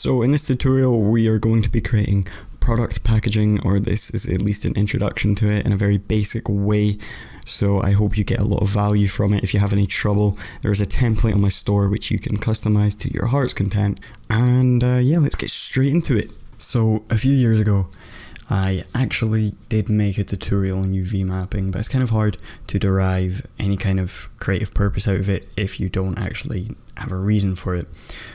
So in this tutorial we are going to be creating product packaging, or this is at least an introduction to it in a very basic way. So I hope you get a lot of value from it. If you have any trouble, there is a template on my store which you can customize to your heart's content. And yeah, let's get straight into it. So a few years ago, I actually did make a tutorial on UV mapping, but it's kind of hard to derive any kind of creative purpose out of it if you don't actually have a reason for it.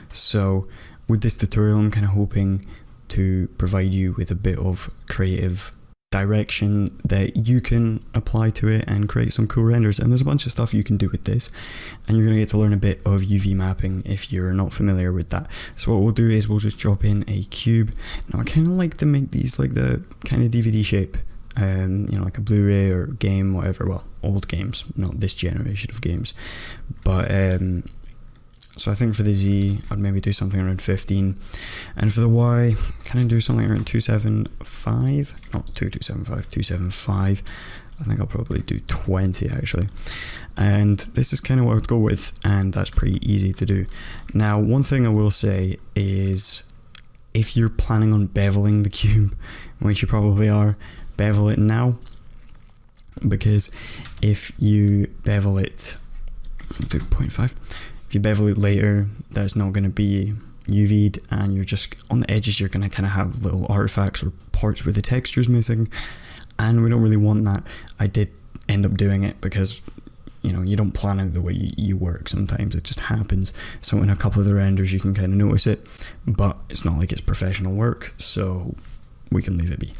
So with this tutorial, I'm kind of hoping to provide you with a bit of creative direction that you can apply to it and create some cool renders. And there's a bunch of stuff you can do with this, and you're going to get to learn a bit of UV mapping if you're not familiar with that. So what we'll do is we'll just drop in a cube. Now I kind of like to make these like the kind of DVD shape, you know, like a Blu-ray or game, whatever. Well, old games, not this generation of games. But so I think for the Z, I'd maybe do something around 15, and for the Y, kind of do something around 275, not 2275, 275. I think I'll probably do 20 actually, and this is kind of what I would go with, and that's pretty easy to do. Now, one thing I will say is, if you're planning on beveling the cube, which you probably are, bevel it now, because if you bevel it, I'll do 0.5. If you bevel it later, that's not going to be UV'd, and you're just on the edges, you're going to kind of have little artifacts or parts where the texture's missing, and we don't really want that. I did end up doing it because, you know, you don't plan out the way you work. Sometimes it just happens. So in a couple of the renders you can kind of notice it, but it's not like it's professional work, so we can leave it be.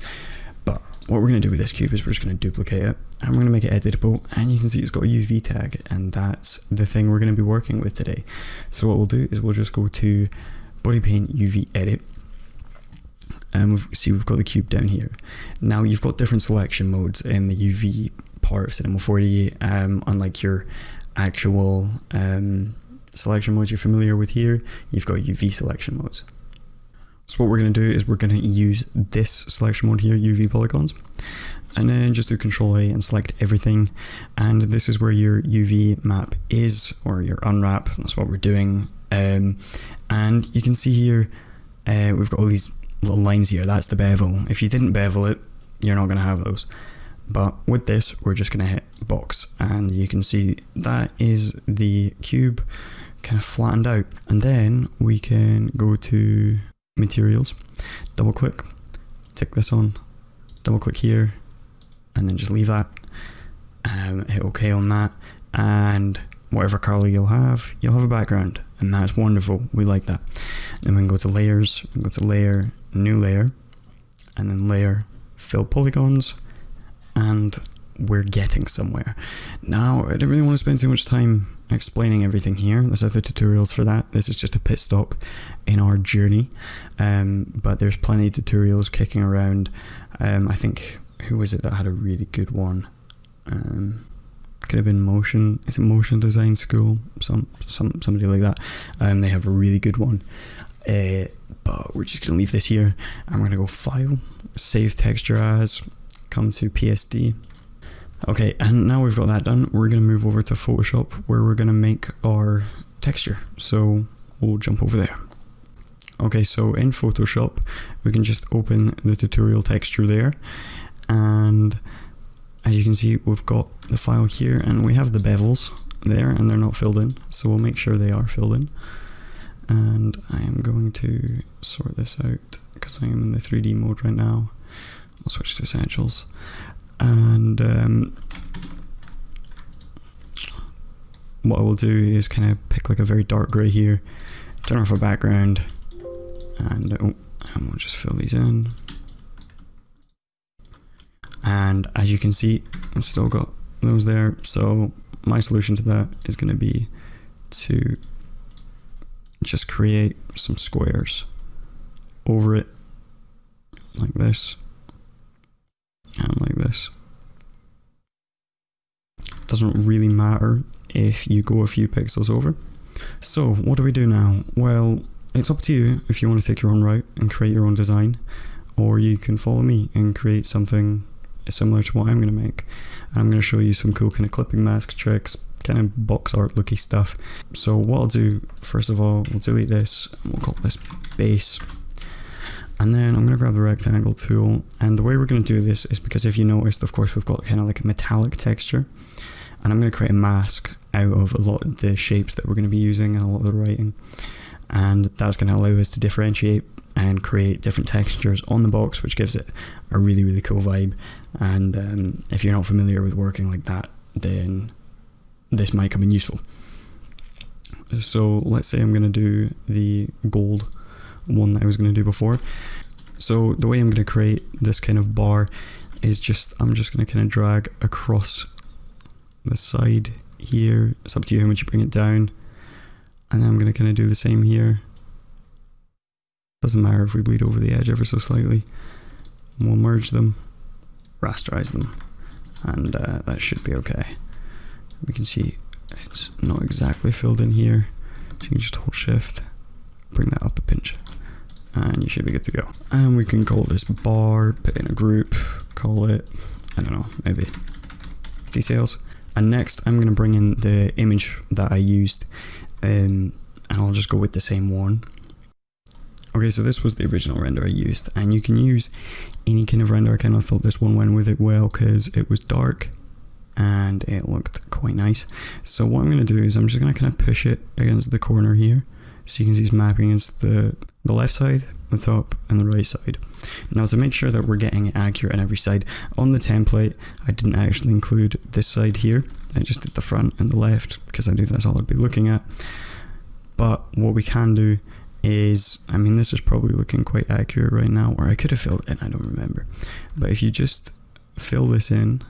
But what we're going to do with this cube is we're just going to duplicate it, and we're going to make it editable, and you can see it's got a UV tag, and that's the thing we're going to be working with today. So what we'll do is we'll just go to Body Paint UV Edit, and we've got the cube down here. Now you've got different selection modes in the UV part of Cinema 4D, unlike your actual selection modes you're familiar with here. You've got UV selection modes. So what we're going to do is we're going to use this selection mode here, UV polygons, and then just do Control A and select everything, and this is where your UV map is, or your unwrap. That's what we're doing. And you can see here we've got all these little lines here. That's the bevel. If you didn't bevel it, you're not going to have those, but with this we're just going to hit box, and you can see that is the cube kind of flattened out. And then we can go to materials, double click, tick this on, double click here, and then just leave that, hit OK on that, and whatever color you'll have a background, and that's wonderful. We like that. Then we can go to layers, we can go to layer, new layer, and then layer, fill polygons, and we're getting somewhere. Now, I don't really want to spend too much time explaining everything here. There's other tutorials for that. This is just a pit stop in our journey, but there's plenty of tutorials kicking around. I think, who was it that had a really good one? Could have been Motion. Is it Motion Design School? Somebody like that. They have a really good one. But we're just gonna leave this here, and we're gonna go File, Save Texture As, come to PSD. Okay, and now we've got that done, we're going to move over to Photoshop, where we're going to make our texture. So we'll jump over there. Okay, so in Photoshop, we can just open the tutorial texture there, and as you can see, we've got the file here, and we have the bevels there, and they're not filled in, so we'll make sure they are filled in. And I am going to sort this out, because I am in the 3D mode right now. I'll switch to Essentials. And what I will do is kind of pick like a very dark grey here, turn off a background, and we'll just fill these in. And as you can see, I've still got those there, so my solution to that is going to be to just create some squares over it, like this, and like this. Doesn't really matter if you go a few pixels over. So what do we do now? Well, it's up to you if you want to take your own route and create your own design, or you can follow me and create something similar to what I'm going to make. I'm going to show you some cool kind of clipping mask tricks, kind of box art looky stuff. So what I'll do, first of all, we'll delete this, and we'll call this base. And then I'm going to grab the rectangle tool, and the way we're going to do this is because if you noticed, of course, we've got kind of like a metallic texture, and I'm going to create a mask out of a lot of the shapes that we're going to be using and a lot of the writing, and that's going to allow us to differentiate and create different textures on the box, which gives it a really, really cool vibe. And if you're not familiar with working like that, then this might come in useful. So let's say I'm going to do the gold one that I was going to do before. So the way I'm going to create this kind of bar is I'm just going to kind of drag across the side here. It's up to you how much you bring it down. And then I'm going to kind of do the same here. Doesn't matter if we bleed over the edge ever so slightly. We'll merge them, rasterize them, and that should be okay. We can see it's not exactly filled in here, so you can just hold shift, bring that up a pinch, and you should be good to go. And we can call this bar, put in a group, call it, I don't know, maybe details. And next I'm going to bring in the image that I used, and I'll just go with the same one. Okay, so this was the original render I used, and you can use any kind of render. I kind of thought this one went with it well because it was dark and it looked quite nice. So what I'm going to do is I'm just going to kind of push it against the corner here, so you can see it's mapping against the left side, the top, and the right side. Now, to make sure that we're getting it accurate on every side, on the template I didn't actually include this side here. I just did the front and the left because I knew that's all I'd be looking at. But what we can do is, I mean, this is probably looking quite accurate right now, or I could have filled it in, I don't remember. But if you just fill this in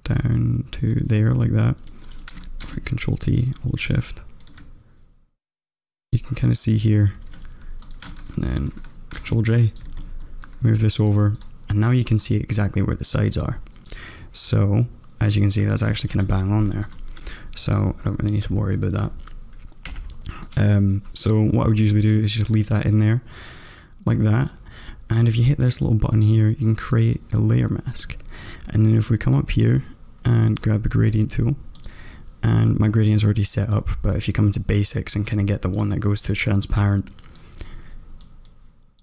down to there like that, if I Control T, hold Shift, you can kind of see here, and then Control J, move this over, and now you can see exactly where the sides are. So as you can see, that's actually kind of bang on there, so I don't really need to worry about that. So what I would usually do is just leave that in there like that, and if you hit this little button here, you can create a layer mask. And then if we come up here and grab the gradient tool, and my gradient's already set up, but if you come into basics and kind of get the one that goes to transparent,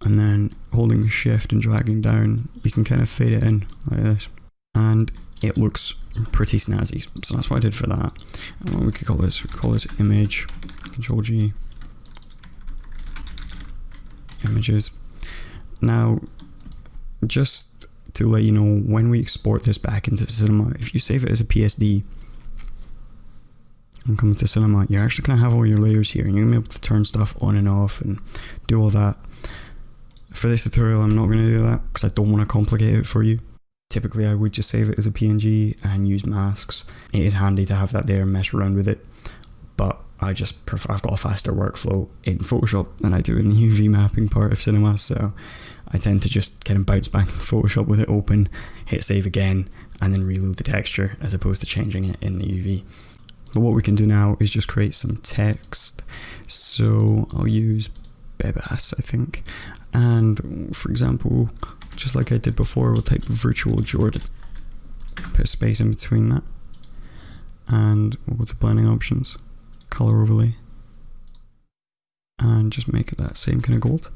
and then holding shift and dragging down, you can kind of fade it in like this, and it looks pretty snazzy. So that's what I did for that. And what we could call this image, Control G, images. Now, just to let you know, when we export this back into Cinema, if you save it as a PSD and come to Cinema, you're actually going to have all your layers here, and you're going to be able to turn stuff on and off and do all that. For this tutorial, I'm not going to do that because I don't want to complicate it for you. Typically, I would just save it as a PNG and use masks. It is handy to have that there and mess around with it, but I just prefer, I've got a faster workflow in Photoshop than I do in the UV mapping part of Cinema, so I tend to just kind of bounce back in Photoshop with it open, hit save again, and then reload the texture as opposed to changing it in the UV. But what we can do now is just create some text. So I'll use Bebas, I think, and for example, just like I did before, we'll type virtual Jordan, put a space in between that, and we'll go to blending options, color overlay, and just make it that same kind of gold.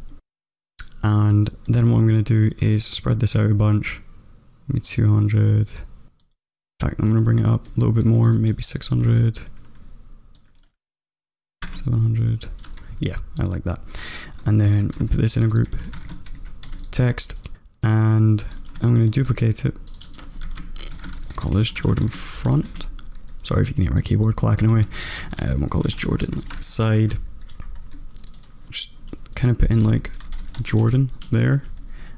And then what I'm going to do is spread this out a bunch, maybe 200, in fact I'm going to bring it up a little bit more, maybe 600, 700, yeah, I like that. And then we'll put this in a group, text, and I'm going to duplicate it, call this Jordan front. Sorry if you can hear my keyboard clacking away. We'll call this Jordan side. Just kind of put in like Jordan there,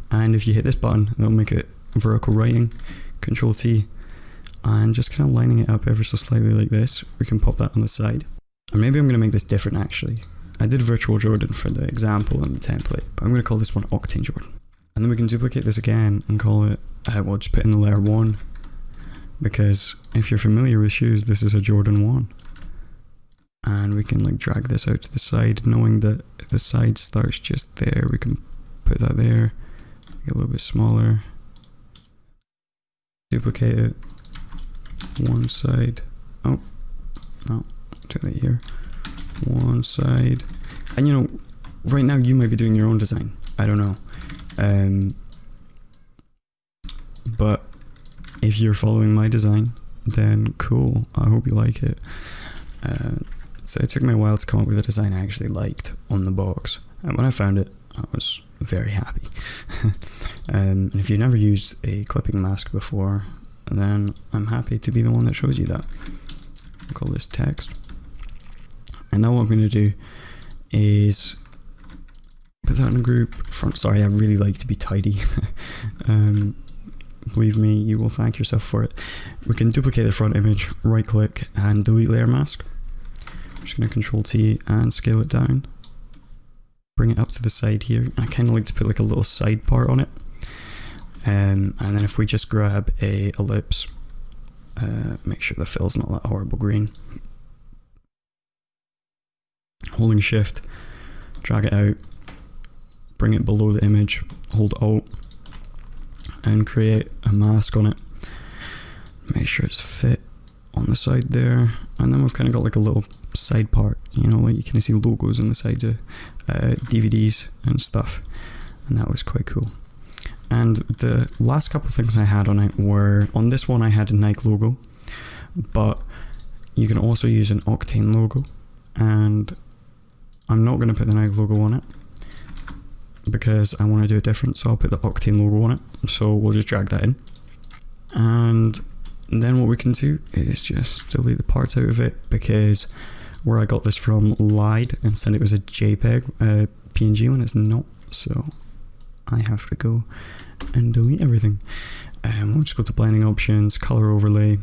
and if you hit this button, it'll make it vertical writing. Control T, and just kind of lining it up ever so slightly like this. We can pop that on the side, and maybe I'm going to make this different actually. I did virtual Jordan for the example and the template, but I'm going to call this one Octane Jordan. And then we can duplicate this again and call it, we'll just put in the layer 1, because if you're familiar with shoes, this is a Jordan 1. And we can like drag this out to the side, knowing that if the side starts just there, we can put that there, make it a little bit smaller, duplicate it, one side, oh, No, do that here. One side. And you know, right now you might be doing your own design. I don't know. But if you're following my design, then cool. I hope you like it. So it took me a while to come up with a design I actually liked on the box. And when I found it, I was very happy. And if you've never used a clipping mask before, then I'm happy to be the one that shows you that. I'll call this text. And now what I'm going to do is put that in a group front. Sorry, I really like to be tidy. Believe me, you will thank yourself for it. We can duplicate the front image, right click and delete layer mask. I'm just going to Control T and scale it down. Bring it up to the side here. And I kind of like to put like a little side part on it. And then if we just grab a ellipse, make sure the fill's not that horrible green. Holding Shift, drag it out, bring it below the image, hold Alt, and create a mask on it. Make sure it's fit on the side there, and then we've kind of got like a little side part, you know, like you can see logos on the sides of DVDs and stuff, and that looks quite cool. And the last couple of things I had on it were, on this one I had a Nike logo, but you can also use an Octane logo, and I'm not going to put the Nike logo on it because I want to do it different, so I'll put the Octane logo on it. So we'll just drag that in, and then what we can do is just delete the parts out of it, because where I got this from lied and said it was a JPEG, PNG, when it's not, so I have to go and delete everything. We'll just go to blending options, color overlay,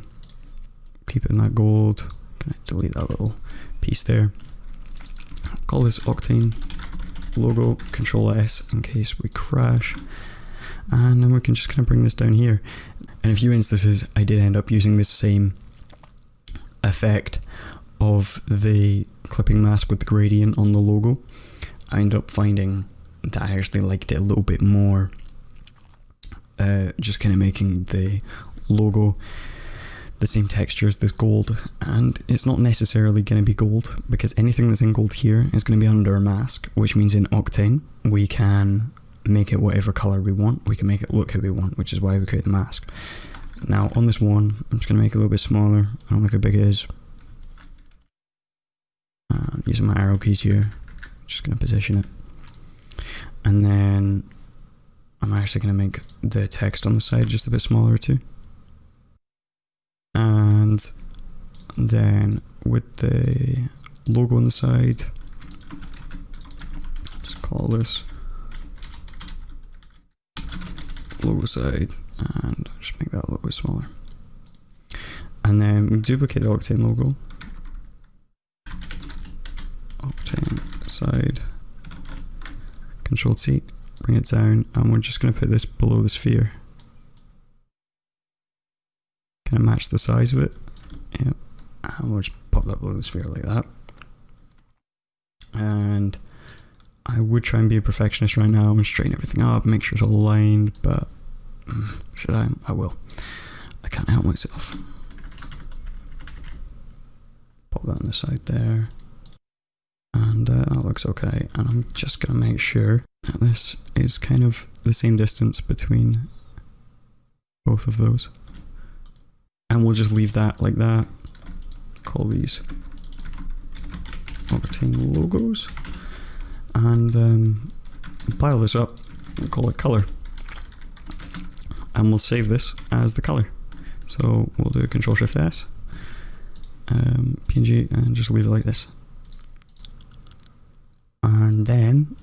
keep it in that gold. Can I delete that little piece there? Call this Octane logo, Control S in case we crash, and then we can just kind of bring this down here. In a few instances I did end up using this same effect of the clipping mask with the gradient on the logo. I ended up finding that I actually liked it a little bit more, just kind of making the logo the same texture as this gold, and it's not necessarily going to be gold, because anything that's in gold here is going to be under a mask, which means in Octane we can make it whatever color we want, we can make it look how we want, which is why we create the mask. Now on this one, I'm just going to make it a little bit smaller. I don't like how big it is. Using my arrow keys here, just going to position it, and then I'm actually going to make the text on the side just a bit smaller too. And then with the logo on the side, let's call this logo side, and just make that a little bit smaller. And then we duplicate the Octane logo, Octane side, Control T, bring it down, and we're just going to put this below the sphere. Kind of match the size of it. Yep. And we'll just pop that below the sphere like that. And I would try and be a perfectionist right now and straighten everything up, make sure it's all aligned, but should I? I will. I can't help myself. Pop that on the side there. And that looks okay. And I'm just going to make sure that this is kind of the same distance between both of those. And we'll just leave that like that. Call these Octane logos. And pile this up and call it color. And we'll save this as the color. So we'll do Control Shift S, PNG, and just leave it like this. And then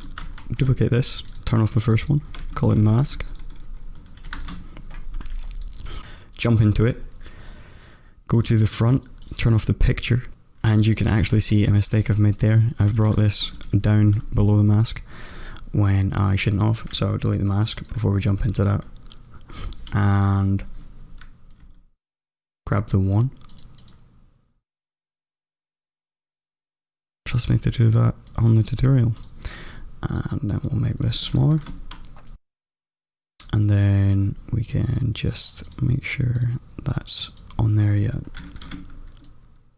duplicate this, turn off the first one, call it mask. Jump into it. Go to the front, turn off the picture, and you can actually see a mistake I've made there. I've brought this down below the mask when I shouldn't have, so I'll delete the mask before we jump into that. And grab the one. Trust me to do that on the tutorial. And then we'll make this smaller. And then we can just make sure that's on there yet.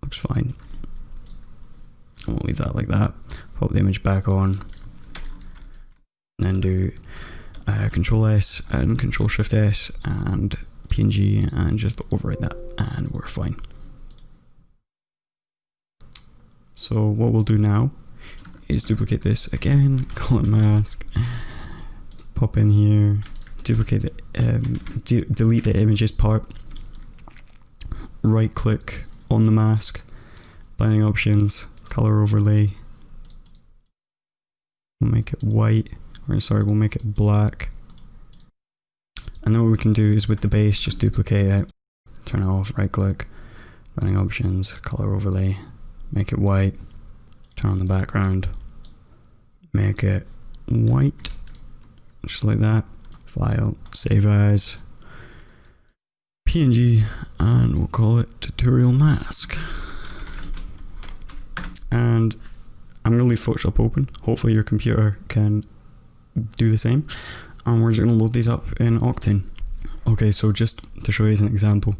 looks fine. I won't leave that like that. Pop the image back on, and then do Control S and Control Shift S and PNG and just overwrite that, and we're fine. So what we'll do now is duplicate this again, call it mask, pop in here, duplicate the, delete the images part, right click on the mask, blending options, color overlay, we'll make it white, or sorry, we'll make it black. And then what we can do is with the base, just duplicate it, turn it off, right click, blending options, color overlay, make it white, turn on the background, make it white, just like that, file, save as, PNG, and we'll call it tutorial mask. And I'm going to leave Photoshop open, hopefully your computer can do the same, and we're just going to load these up in Octane. Okay, so just to show you as an example,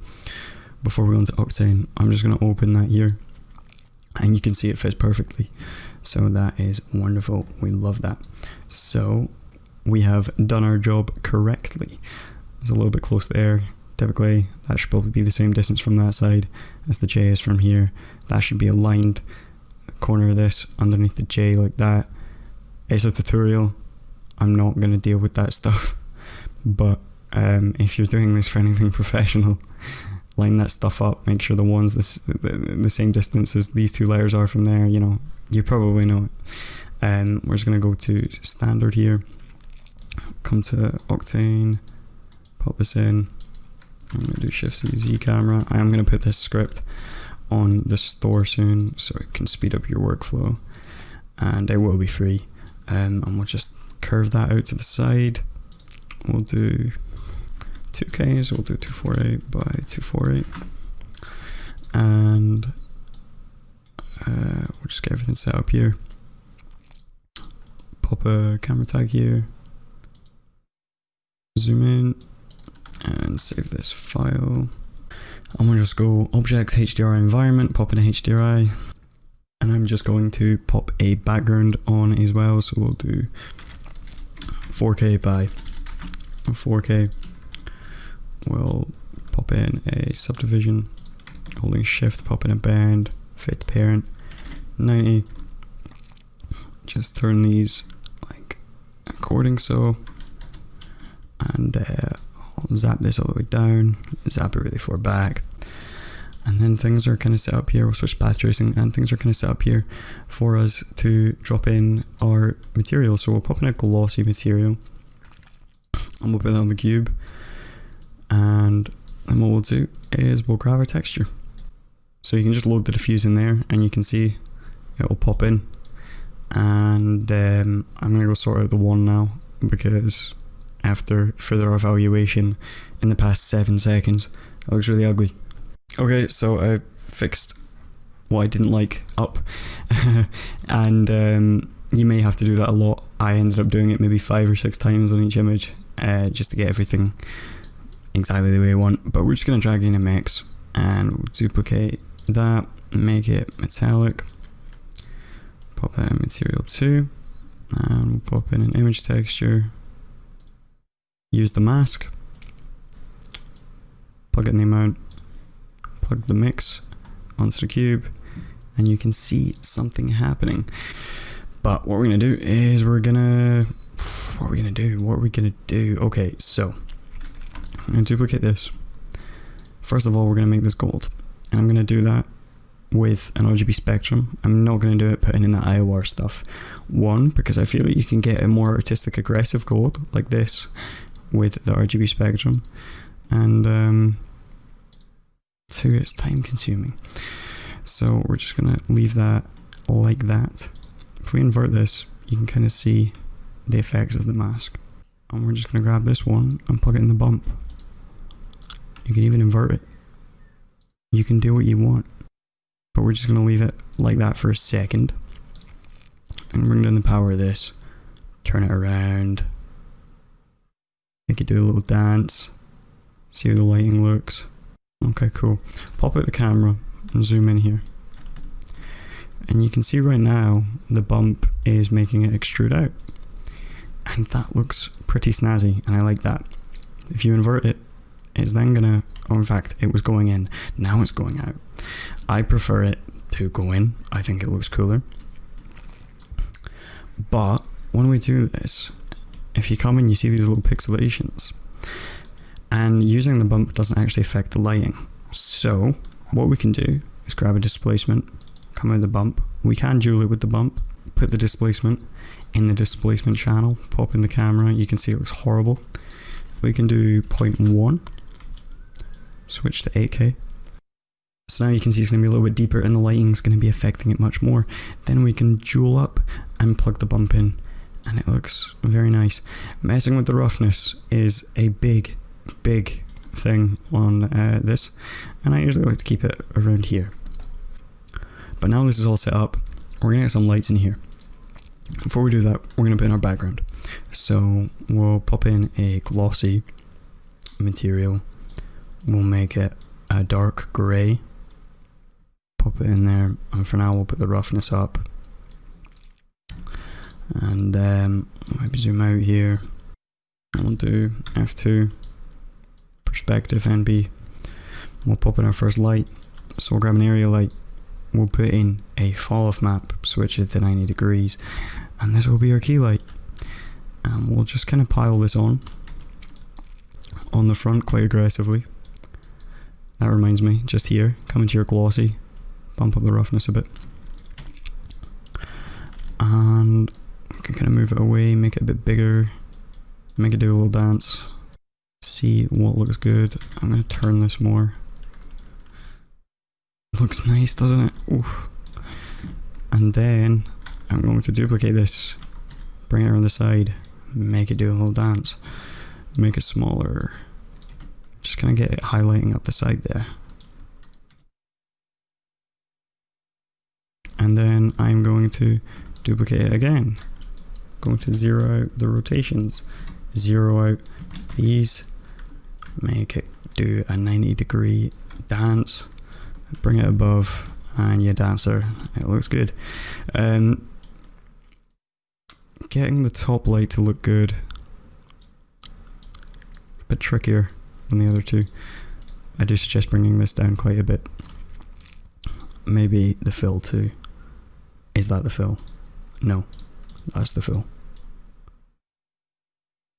before we go into Octane, I'm just going to open that here, and you can see it fits perfectly. So that is wonderful, we love that. So we have done our job correctly. It's a little bit close there. Typically that should probably be the same distance from that side as the J is from here. That should be aligned, corner of this underneath the J like that. It's a tutorial, I'm not going to deal with that stuff, but if you're doing this for anything professional, line that stuff up, make sure the one's the same distance as these two letters are from there, you know, you probably know it. We're just going to go to standard here, come to Octane, pop this in, I'm going to do Shift C, Z camera. I am going to put this script on the store soon so it can speed up your workflow, and it will be free. And we'll just curve that out to the side. We'll do 2K, so we'll do 248 by 248, and we'll just get everything set up here. Pop a camera tag here, zoom in, and save this file. And we'll just go Objects, HDRI Environment, pop in a HDRI, and I'm just going to pop a background on as well, so we'll do 4K by 4K. We'll pop in a subdivision, holding shift, pop in a band, fit parent, 90. Just turn these like according so, and I'll zap this all the way down, zap it really far back, and then things are kind of set up here. We'll switch path tracing, and things are kind of set up here for us to drop in our material. So we'll pop in a glossy material, and we'll put that on the cube, and then what we'll do is we'll grab our texture. So you can just load the diffuse in there, and you can see it will pop in. And I'm going to go sort out the one now, because after further evaluation in the past 7 seconds, it looks really ugly. Okay, so I fixed what I didn't like up, and you may have to do that a lot. I ended up doing it maybe 5 or 6 times on each image, just to get everything exactly the way I want. But we're just going to drag in a mix, and we'll duplicate that, make it metallic, pop that in material 2, and we'll pop in an image texture, use the mask, plug it in the amount, plug the mix onto the cube, and you can see something happening. But what we're gonna do is what are we gonna do? Okay, so I'm gonna duplicate this. First of all, we're gonna make this gold, and I'm gonna do that with an RGB spectrum. I'm not going to do it putting in the IOR stuff. One, because I feel that you can get a more artistic aggressive gold like this with the RGB spectrum, and 2, it's time consuming, so we're just going to leave that like that. If we invert this, you can kind of see the effects of the mask, and we're just going to grab this one and plug it in the bump. You can even invert it, you can do what you want. But we're just going to leave it like that for a second, and bring down the power of this, turn it around, make it do a little dance, see how the lighting looks. Okay, cool. Pop out the camera and zoom in here. And you can see right now the bump is making it extrude out. And that looks pretty snazzy, and I like that. If you invert it, it's then gonna, or in fact, it was going in, now it's going out. I prefer it to go in, I think it looks cooler. But when we do this, if you come in, you see these little pixelations. And using the bump doesn't actually affect the lighting. So, what we can do is grab a displacement, come out of the bump. We can dual it with the bump, put the displacement in the displacement channel, pop in the camera, you can see it looks horrible. We can do 0.1, switch to 8K. So now you can see it's going to be a little bit deeper and the lighting's going to be affecting it much more. Then we can dual up and plug the bump in, and it looks very nice. Messing with the roughness is a big thing on this, and I usually like to keep it around here. But now this is all set up, we're going to get some lights in here. Before we do that, we're going to put in our background. So we'll pop in a glossy material, we'll make it a dark grey, pop it in there, and for now we'll put the roughness up. And maybe zoom out here, and we'll do F2, perspective NB. We'll pop in our first light, so we'll grab an area light, we'll put in a fall off map, switch it to 90 degrees, and this will be our key light. And we'll just kind of pile this on the front quite aggressively. That reminds me, just here, come into your glossy, bump up the roughness a bit. And we can kind of move it away, make it a bit bigger, make it do a little dance. See what looks good. I'm going to turn this more. Looks nice, doesn't it? Oof. And then I'm going to duplicate this, bring it around the side, make it do a little dance, make it smaller. Just kind of get it highlighting up the side there. And then I'm going to duplicate it again. Going to zero out the rotations, zero out these, make it do a 90 degree dance, bring it above, and you dancer, it looks good. Getting the top light to look good, a bit trickier than the other two. I do suggest bringing this down quite a bit. Maybe the fill too. Is that the fill? No, that's the fill.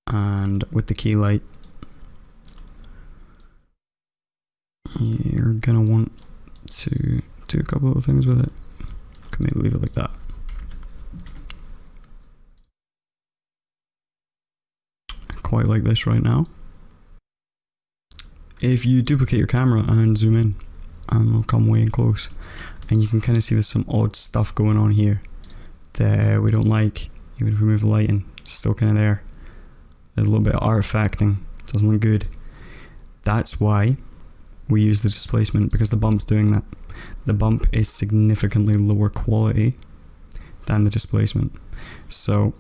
And with the key light, you're gonna want to do a couple of things with it. Could maybe leave it like that. I quite like this right now. If you duplicate your camera and zoom in, and we'll come way in close, and you can kind of see there's some odd stuff going on here that we don't like. Even if we move the lighting, it's still kind of there. There's a little bit of artifacting, doesn't look good. That's why we use the displacement, because the bump's doing that. The bump is significantly lower quality than the displacement. So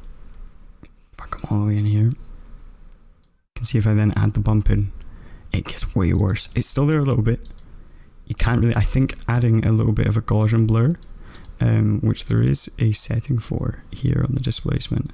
if I come all the way in here, you can see if I then add the bump in, it gets way worse. It's still there a little bit. You can't really, I think adding a little bit of a Gaussian blur, which there is a setting for here on the displacement,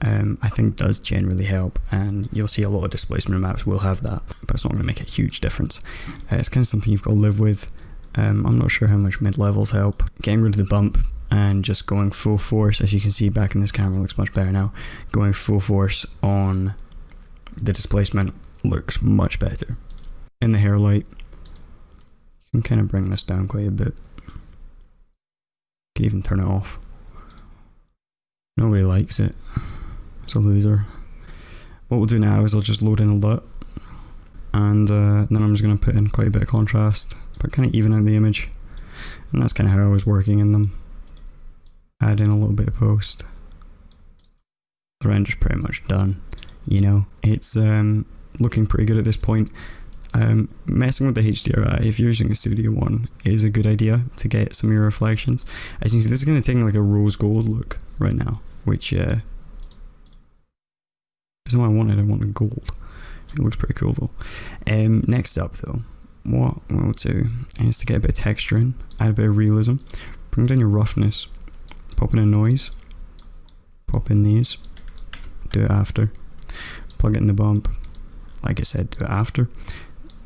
I think does generally help, and you'll see a lot of displacement maps will have that, but it's not going to make a huge difference. It's kind of something you've got to live with. I'm not sure how much mid-levels help. Getting rid of the bump and just going full force, as you can see back in this camera, looks much better now. Going full force on the displacement looks much better. In the hair light, you can kind of bring this down quite a bit. You can even turn it off. Nobody likes it. It's a loser. What we'll do now is I'll just load in a LUT, and then I'm just going to put in quite a bit of contrast, but kind of even out the image, and that's kind of how I was working in them. Add in a little bit of post. The render's pretty much done, you know. It's looking pretty good at this point. Messing with the HDRI, if you're using a Studio One, is a good idea to get some of your reflections. As you can see, this is going to take like a rose gold look right now, which isn't what I wanted gold. It looks pretty cool though. Next up though, what we'll do is to get a bit of texture in, add a bit of realism. bring down your roughness, pop in a noise, pop in these, do it after, plug it in the bump, like I said, do it after,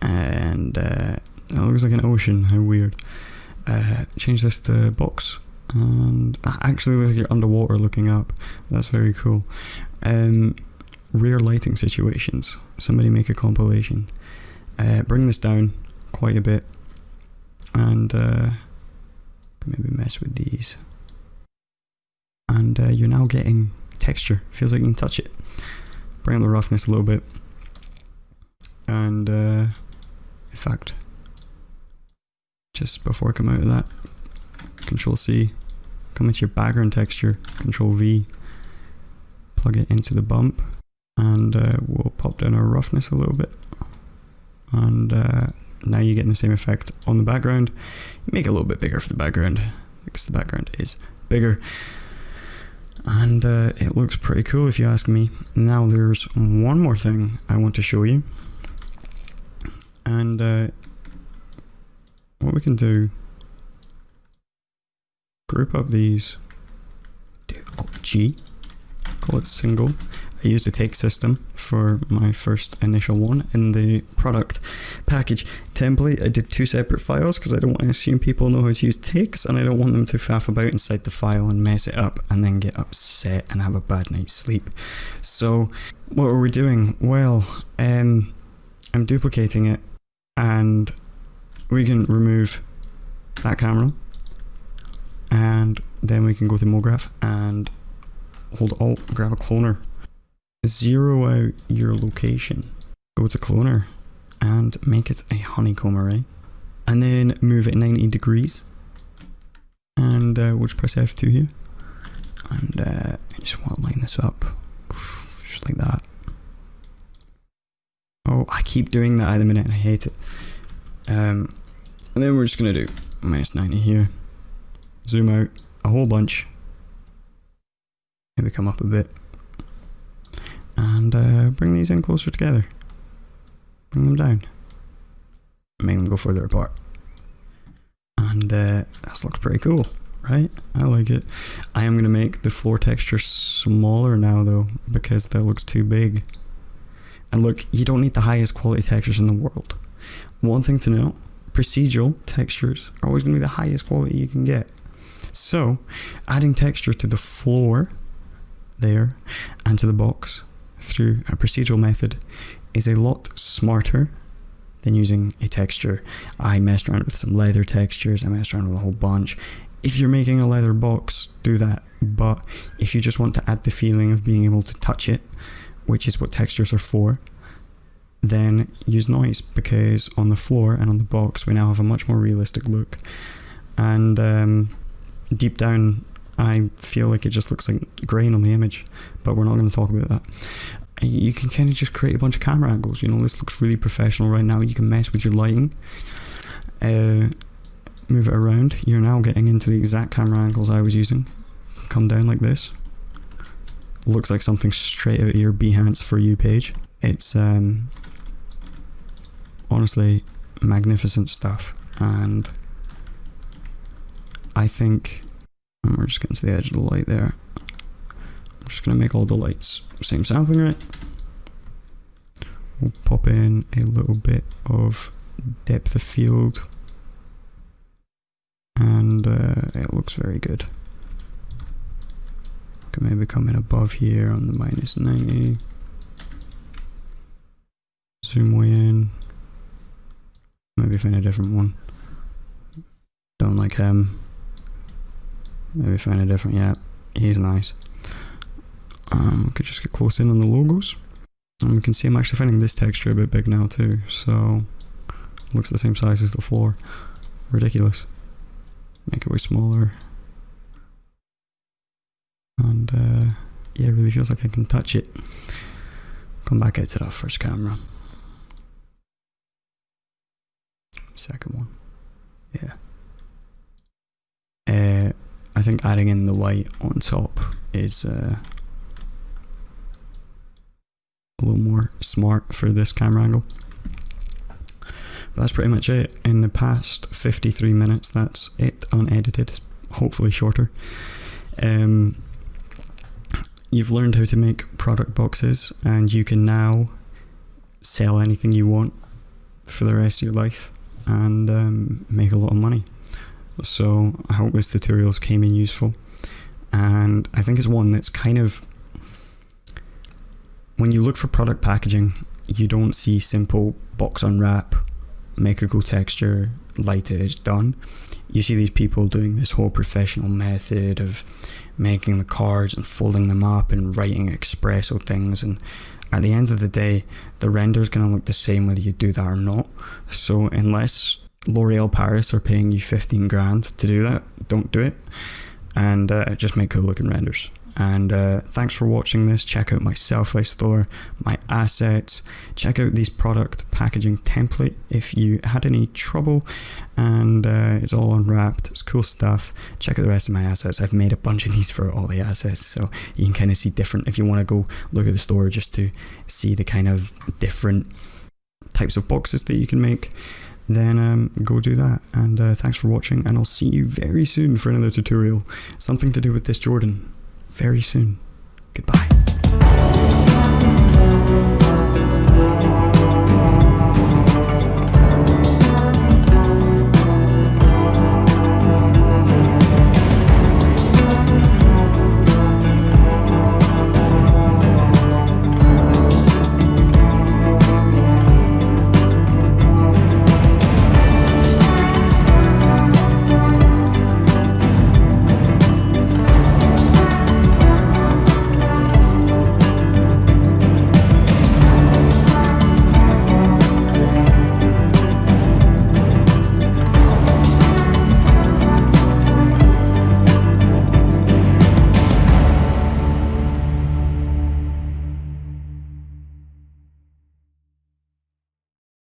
and it looks like an ocean, how weird. Change this to box, and that actually looks like you're underwater looking up. That's very cool. Rare lighting situations, somebody make a compilation. Bring this down quite a bit, and maybe mess with these, and you're now getting texture. Feels like you can touch it. Bring up the roughness a little bit, and in fact, just before I come out of that, Control C, come into your background texture, Control V, plug it into the bump, and we'll pop down our roughness a little bit, and now you're getting the same effect on the background. Make it a little bit bigger for the background, because the background is bigger, and it looks pretty cool if you ask me. Now there's one more thing I want to show you, and what we can do, group up these, do Alt G, call it single. I used a take system for my first initial one. In the product package template, I did 2 separate files because I don't want to assume people know how to use takes, and I don't want them to faff about inside the file and mess it up and then get upset and have a bad night's sleep. So what are we doing? Well, I'm duplicating it, and we can remove that camera, and then we can go to MoGraph and hold Alt, grab a cloner, zero out your location, go to cloner and make it a honeycomb array, and then move it 90 degrees, and we'll just press F2 here, and I just want to line this up just like that. Oh, I keep doing that at the minute and I hate it. And then we're just going to do -90 here, zoom out a whole bunch, maybe come up a bit, and bring these in closer together, bring them down, make them go further apart, and that looks pretty cool, right? I like it. I am going to make the floor texture smaller now though, because that looks too big. And look, you don't need the highest quality textures in the world. One thing to note, procedural textures are always going to be the highest quality you can get. So, adding texture to the floor there and to the box through a procedural method is a lot smarter than using a texture. I messed around with some leather textures, I messed around with a whole bunch. If you're making a leather box, do that. But if you just want to add the feeling of being able to touch it, which is what textures are for, then use noise, because on the floor and on the box we now have a much more realistic look. And deep down I feel like it just looks like grain on the image, but we're not going to talk about that. You can kind of just create a bunch of camera angles. You know, this looks really professional right now. You can mess with your lighting, move it around. You're now getting into the exact camera angles I was using. Come down like this. Looks like something straight out of your Behance For You page. It's honestly magnificent stuff, and I think we're just getting to the edge of the light there. I'm just going to make all the lights same sampling rate. We'll pop in a little bit of depth of field, and it looks very good. Can maybe come in above here on the -90. Zoom way in. Maybe find a different one. Don't like him. Maybe find a different, yeah, he's nice. We could just get close in on the logos. And we can see I'm actually finding this texture a bit big now too, so it looks the same size as the floor. Ridiculous. Make it way smaller. And yeah, it really feels like I can touch it. Come back out to that first camera. Second one. Yeah. I think adding in the white on top is a little more smart for this camera angle. But that's pretty much it. In the past 53 minutes, that's it unedited. hopefully shorter. You've learned how to make product boxes, and you can now sell anything you want for the rest of your life and make a lot of money. So I hope this tutorials came in useful, and I think it's one that's kind of, when you look for product packaging, you don't see simple box unwrap, make a cool texture, light it, it's done. You see these people doing this whole professional method of making the cards and folding them up and writing espresso things, and at the end of the day the render is going to look the same whether you do that or not. So unless L'Oreal Paris are paying you 15 grand to do that, don't do it, and just make cool looking renders. And thanks for watching this. Check out my Selfie store, my assets, check out these product packaging template if you had any trouble, and it's all unwrapped, it's cool stuff. Check out the rest of my assets. I've made a bunch of these for all the assets, so you can kind of see different, if you want to go look at the store just to see the kind of different types of boxes that you can make, then go do that. And thanks for watching, and I'll see you very soon for another tutorial, something to do with this Jordan, very soon. Goodbye.